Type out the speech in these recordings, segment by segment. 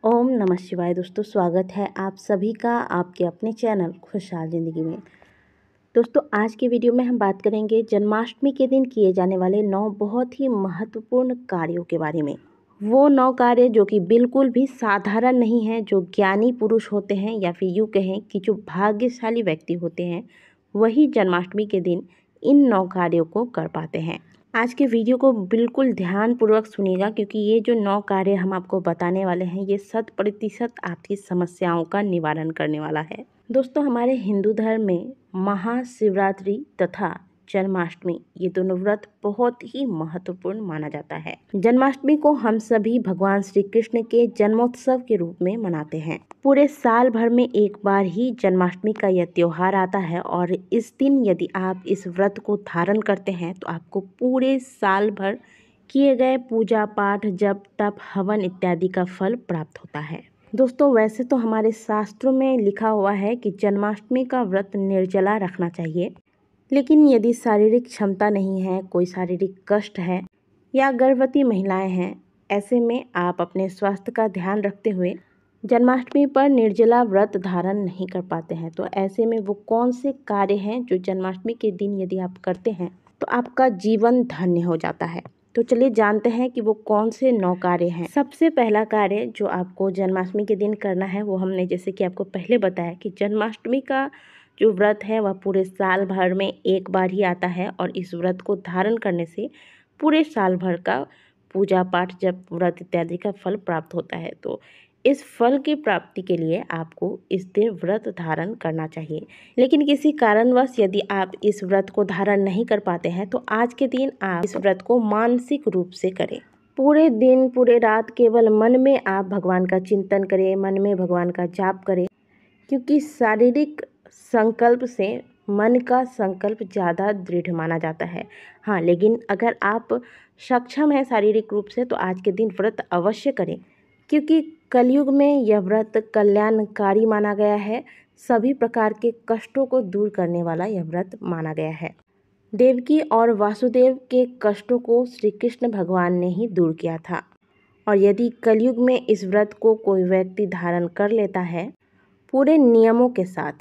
ओम नमः शिवाय। दोस्तों स्वागत है आप सभी का आपके अपने चैनल खुशहाल ज़िंदगी में। दोस्तों आज के वीडियो में हम बात करेंगे जन्माष्टमी के दिन किए जाने वाले 9 बहुत ही महत्वपूर्ण कार्यों के बारे में। वो 9 कार्य जो कि बिल्कुल भी साधारण नहीं हैं, जो ज्ञानी पुरुष होते हैं या फिर यूँ कहें कि जो भाग्यशाली व्यक्ति होते हैं वही जन्माष्टमी के दिन इन 9 कार्यों को कर पाते हैं। आज के वीडियो को बिल्कुल ध्यानपूर्वक सुनिएगा, क्योंकि ये जो 9 कार्य हम आपको बताने वाले हैं ये 100% आपकी समस्याओं का निवारण करने वाला है। दोस्तों हमारे हिंदू धर्म में महाशिवरात्रि तथा जन्माष्टमी ये दोनों व्रत बहुत ही महत्वपूर्ण माना जाता है। जन्माष्टमी को हम सभी भगवान श्री कृष्ण के जन्मोत्सव के रूप में मनाते हैं। पूरे साल भर में एक बार ही जन्माष्टमी का यह त्योहार आता है और इस दिन यदि आप इस व्रत को धारण करते हैं तो आपको पूरे साल भर किए गए पूजा पाठ जप तप हवन इत्यादि का फल प्राप्त होता है। दोस्तों वैसे तो हमारे शास्त्रों में लिखा हुआ है कि जन्माष्टमी का व्रत निर्जला रखना चाहिए, लेकिन यदि शारीरिक क्षमता नहीं है, कोई शारीरिक कष्ट है या गर्भवती महिलाएं हैं, ऐसे में आप अपने स्वास्थ्य का ध्यान रखते हुए जन्माष्टमी पर निर्जला व्रत धारण नहीं कर पाते हैं, तो ऐसे में वो कौन से कार्य हैं जो जन्माष्टमी के दिन यदि आप करते हैं तो आपका जीवन धन्य हो जाता है। तो चलिए जानते हैं कि वो कौन से 9 कार्य हैं। सबसे पहला कार्य जो आपको जन्माष्टमी के दिन करना है वो हमने जैसे कि आपको पहले बताया कि जन्माष्टमी का जो व्रत है वह पूरे साल भर में एक बार ही आता है और इस व्रत को धारण करने से पूरे साल भर का पूजा पाठ जब व्रत इत्यादि का फल प्राप्त होता है। तो इस फल की प्राप्ति के लिए आपको इस दिन व्रत धारण करना चाहिए। लेकिन किसी कारणवश यदि आप इस व्रत को धारण नहीं कर पाते हैं तो आज के दिन आप इस व्रत को मानसिक रूप से करें। पूरे दिन पूरे रात केवल मन में आप भगवान का चिंतन करें, मन में भगवान का जाप करें, क्योंकि शारीरिक संकल्प से मन का संकल्प ज़्यादा दृढ़ माना जाता है। हाँ, लेकिन अगर आप सक्षम हैं शारीरिक रूप से तो आज के दिन व्रत अवश्य करें, क्योंकि कलयुग में यह व्रत कल्याणकारी माना गया है। सभी प्रकार के कष्टों को दूर करने वाला यह व्रत माना गया है। देवकी और वासुदेव के कष्टों को श्री कृष्ण भगवान ने ही दूर किया था, और यदि कलयुग में इस व्रत को कोई व्यक्ति धारण कर लेता है पूरे नियमों के साथ,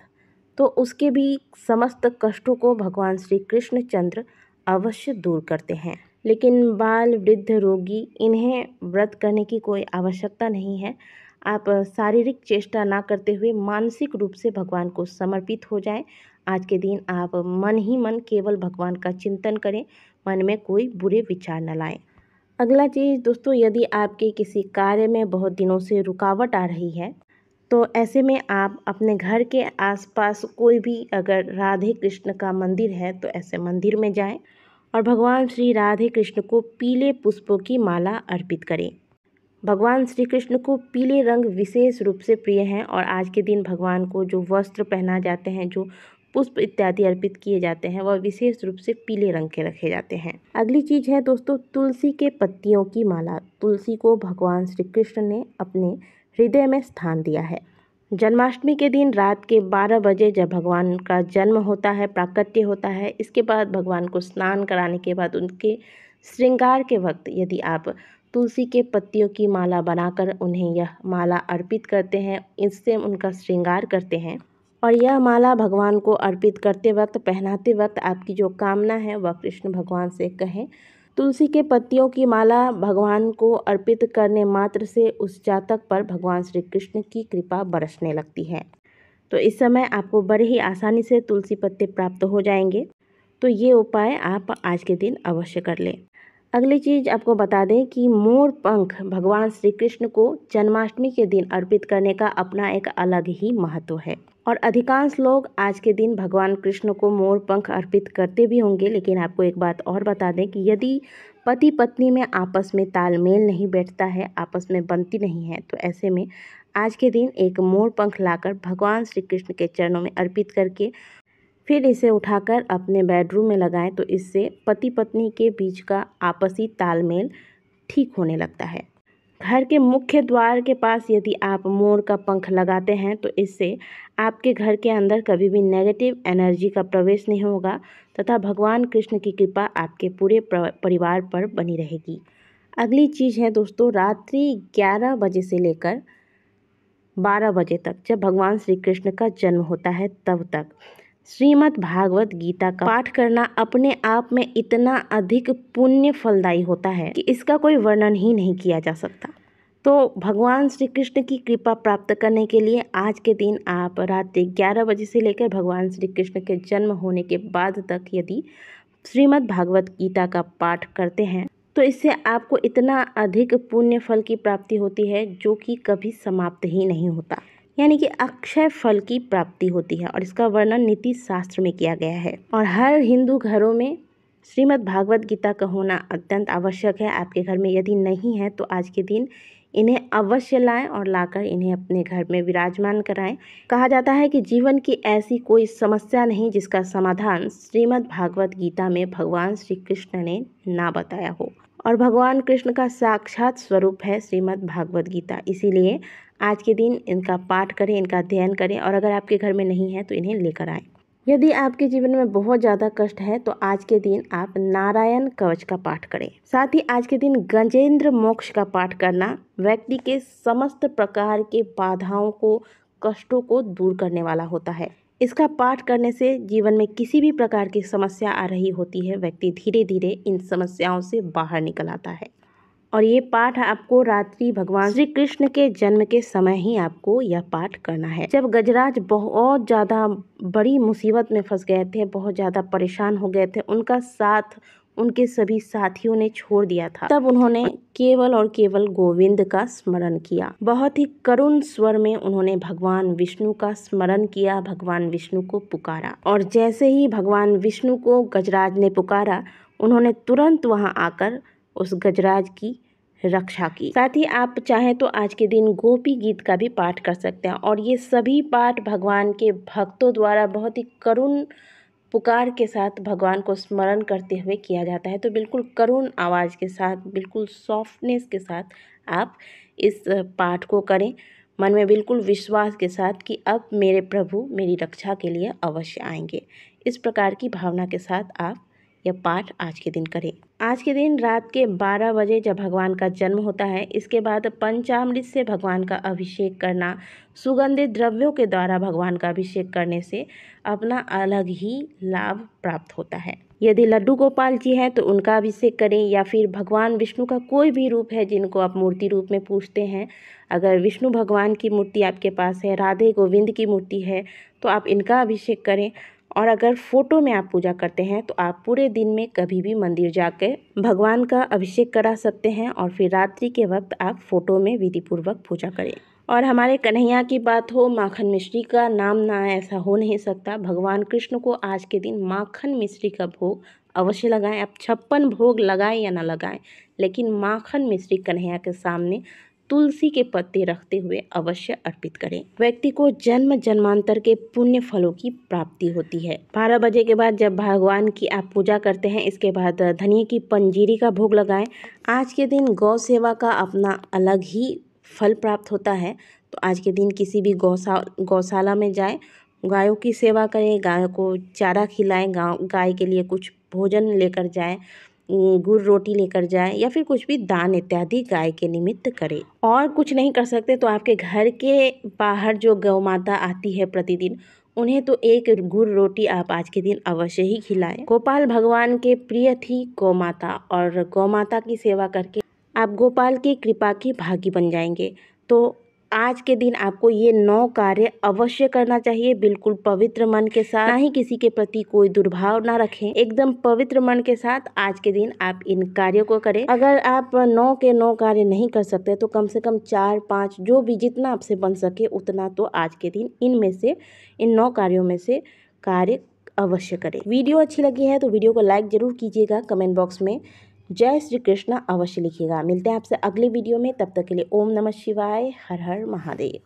तो उसके भी समस्त कष्टों को भगवान श्री कृष्णचंद्र अवश्य दूर करते हैं। लेकिन बाल वृद्ध रोगी इन्हें व्रत करने की कोई आवश्यकता नहीं है। आप शारीरिक चेष्टा ना करते हुए मानसिक रूप से भगवान को समर्पित हो जाएं। आज के दिन आप मन ही मन केवल भगवान का चिंतन करें, मन में कोई बुरे विचार न लाएं। अगला चीज़ दोस्तों, यदि आपके किसी कार्य में बहुत दिनों से रुकावट आ रही है तो ऐसे में आप अपने घर के आसपास कोई भी अगर राधे कृष्ण का मंदिर है तो ऐसे मंदिर में जाएं और भगवान श्री राधे कृष्ण को पीले पुष्पों की माला अर्पित करें। भगवान श्री कृष्ण को पीले रंग विशेष रूप से प्रिय हैं और आज के दिन भगवान को जो वस्त्र पहना जाते हैं, जो पुष्प इत्यादि अर्पित किए जाते हैं, वह विशेष रूप से पीले रंग के रखे जाते हैं। अगली चीज़ है दोस्तों तुलसी के पत्तियों की माला। तुलसी को भगवान श्री कृष्ण ने अपने हृदय में स्थान दिया है। जन्माष्टमी के दिन रात के 12 बजे जब भगवान का जन्म होता है, प्राकट्य होता है, इसके बाद भगवान को स्नान कराने के बाद उनके श्रृंगार के वक्त यदि आप तुलसी के पत्तियों की माला बनाकर उन्हें यह माला अर्पित करते हैं, इससे उनका श्रृंगार करते हैं और यह माला भगवान को अर्पित करते वक्त, पहनाते वक्त आपकी जो कामना है वह कृष्ण भगवान से कहें। तुलसी के पत्तियों की माला भगवान को अर्पित करने मात्र से उस जातक पर भगवान श्री कृष्ण की कृपा बरसने लगती है। तो इस समय आपको बड़े ही आसानी से तुलसी पत्ते प्राप्त हो जाएंगे। तो ये उपाय आप आज के दिन अवश्य कर लें। अगली चीज़ आपको बता दें कि मोर पंख भगवान श्री कृष्ण को जन्माष्टमी के दिन अर्पित करने का अपना एक अलग ही महत्व है और अधिकांश लोग आज के दिन भगवान कृष्ण को मोर पंख अर्पित करते भी होंगे। लेकिन आपको एक बात और बता दें कि यदि पति पत्नी में आपस में तालमेल नहीं बैठता है, आपस में बनती नहीं है, तो ऐसे में आज के दिन एक मोर पंख लाकर भगवान श्री कृष्ण के चरणों में अर्पित करके फिर इसे उठाकर अपने बेडरूम में लगाएं, तो इससे पति पत्नी के बीच का आपसी तालमेल ठीक होने लगता है। घर के मुख्य द्वार के पास यदि आप मोर का पंख लगाते हैं तो इससे आपके घर के अंदर कभी भी नेगेटिव एनर्जी का प्रवेश नहीं होगा तथा भगवान कृष्ण की कृपा आपके पूरे परिवार पर बनी रहेगी। अगली चीज़ है दोस्तों, रात्रि 11 बजे से लेकर 12 बजे तक, जब भगवान श्री कृष्ण का जन्म होता है तब तक श्रीमद् भागवत गीता का पाठ करना अपने आप में इतना अधिक पुण्य फलदायी होता है कि इसका कोई वर्णन ही नहीं किया जा सकता। तो भगवान श्री कृष्ण की कृपा प्राप्त करने के लिए आज के दिन आप रात्रि 11 बजे से लेकर भगवान श्री कृष्ण के जन्म होने के बाद तक यदि श्रीमद् भागवत गीता का पाठ करते हैं तो इससे आपको इतना अधिक पुण्य फल की प्राप्ति होती है जो कि कभी समाप्त ही नहीं होता, यानी कि अक्षय फल की प्राप्ति होती है। और इसका वर्णन नीति शास्त्र में किया गया है। और हर हिंदू घरों में श्रीमद् भागवत गीता का होना अत्यंत आवश्यक है। आपके घर में यदि नहीं है तो आज के दिन इन्हें अवश्य लाएं और लाकर इन्हें अपने घर में विराजमान कराएं। कहा जाता है कि जीवन की ऐसी कोई समस्या नहीं जिसका समाधान श्रीमद् भागवत गीता में भगवान श्री कृष्ण ने ना बताया हो। और भगवान कृष्ण का साक्षात स्वरूप है श्रीमद् भागवत गीता। इसीलिए आज के दिन इनका पाठ करें, इनका अध्ययन करें। और अगर आपके घर में नहीं है तो इन्हें लेकर आएं। यदि आपके जीवन में बहुत ज़्यादा कष्ट है तो आज के दिन आप नारायण कवच का पाठ करें। साथ ही आज के दिन गजेंद्र मोक्ष का पाठ करना व्यक्ति के समस्त प्रकार के बाधाओं को, कष्टों को दूर करने वाला होता है। इसका पाठ करने से जीवन में किसी भी प्रकार की समस्या आ रही होती है, व्यक्ति धीरे धीरे इन समस्याओं से बाहर निकल आता है। और ये पाठ आपको रात्रि भगवान श्री कृष्ण के जन्म के समय ही आपको यह पाठ करना है। जब गजराज बहुत ज़्यादा बड़ी मुसीबत में फंस गए थे, बहुत ज़्यादा परेशान हो गए थे, उनका साथ उनके सभी साथियों ने छोड़ दिया था, तब उन्होंने केवल और केवल गोविंद का स्मरण किया। बहुत ही करुण स्वर में उन्होंने भगवान विष्णु का स्मरण किया, भगवान विष्णु को पुकारा। और जैसे ही भगवान विष्णु को गजराज ने पुकारा, उन्होंने तुरंत वहां आकर उस गजराज की रक्षा की। साथ ही आप चाहें तो आज के दिन गोपी गीत का भी पाठ कर सकते हैं। और ये सभी पाठ भगवान के भक्तों द्वारा बहुत ही करुण पुकार के साथ भगवान को स्मरण करते हुए किया जाता है। तो बिल्कुल करुण आवाज़ के साथ, बिल्कुल सॉफ्टनेस के साथ आप इस पाठ को करें, मन में बिल्कुल विश्वास के साथ कि अब मेरे प्रभु मेरी रक्षा के लिए अवश्य आएंगे। इस प्रकार की भावना के साथ आप यह पाठ आज के दिन करें। आज के दिन रात के 12 बजे जब भगवान का जन्म होता है, इसके बाद पंचामृत से भगवान का अभिषेक करना, सुगंधित द्रव्यों के द्वारा भगवान का अभिषेक करने से अपना अलग ही लाभ प्राप्त होता है। यदि लड्डू गोपाल जी हैं तो उनका अभिषेक करें, या फिर भगवान विष्णु का कोई भी रूप है जिनको आप मूर्ति रूप में पूजते हैं, अगर विष्णु भगवान की मूर्ति आपके पास है, राधे गोविंद की मूर्ति है, तो आप इनका अभिषेक करें। और अगर फोटो में आप पूजा करते हैं तो आप पूरे दिन में कभी भी मंदिर जाकर भगवान का अभिषेक करा सकते हैं, और फिर रात्रि के वक्त आप फोटो में विधि पूर्वक पूजा करें। और हमारे कन्हैया की बात हो, माखन मिश्री का नाम ना आए ऐसा हो नहीं सकता। भगवान कृष्ण को आज के दिन माखन मिश्री का भोग अवश्य लगाएं। आप 56 भोग लगाएं या ना लगाएं, लेकिन माखन मिश्री कन्हैया के सामने तुलसी के पत्ते रखते हुए अवश्य अर्पित करें। व्यक्ति को जन्म जन्मांतर के पुण्य फलों की प्राप्ति होती है। 12 बजे के बाद जब भगवान की आप पूजा करते हैं, इसके बाद धनिये की पंजीरी का भोग लगाएं। आज के दिन गौ सेवा का अपना अलग ही फल प्राप्त होता है। तो आज के दिन किसी भी गौशाला में जाएं, गायों की सेवा करें, गायों को चारा खिलाएं, गाय के लिए कुछ भोजन लेकर जाएं, गुड़ रोटी लेकर जाएं, या फिर कुछ भी दान इत्यादि गाय के निमित्त करें। और कुछ नहीं कर सकते तो आपके घर के बाहर जो गौ माता आती है प्रतिदिन, उन्हें तो एक गुड़ रोटी आप आज के दिन अवश्य ही खिलाएं। गोपाल भगवान के प्रिय थी गौ माता, और गौ माता की सेवा करके आप गोपाल की कृपा की भागी बन जाएंगे। तो आज के दिन आपको ये 9 कार्य अवश्य करना चाहिए, बिल्कुल पवित्र मन के साथ, ना ही किसी के प्रति कोई दुर्भाव ना रखें। एकदम पवित्र मन के साथ आज के दिन आप इन कार्यों को करें। अगर आप 9 के 9 कार्य नहीं कर सकते तो कम से कम 4-5 जो भी जितना आपसे बन सके उतना तो आज के दिन इनमें से, इन 9 कार्यों में से कार्य अवश्य करें। वीडियो अच्छी लगी है तो वीडियो को लाइक जरूर कीजिएगा, कमेंट बॉक्स में जय श्री कृष्ण अवश्य लिखिएगा। मिलते हैं आपसे अगले वीडियो में, तब तक के लिए ओम नमः शिवाय, हर हर महादेव।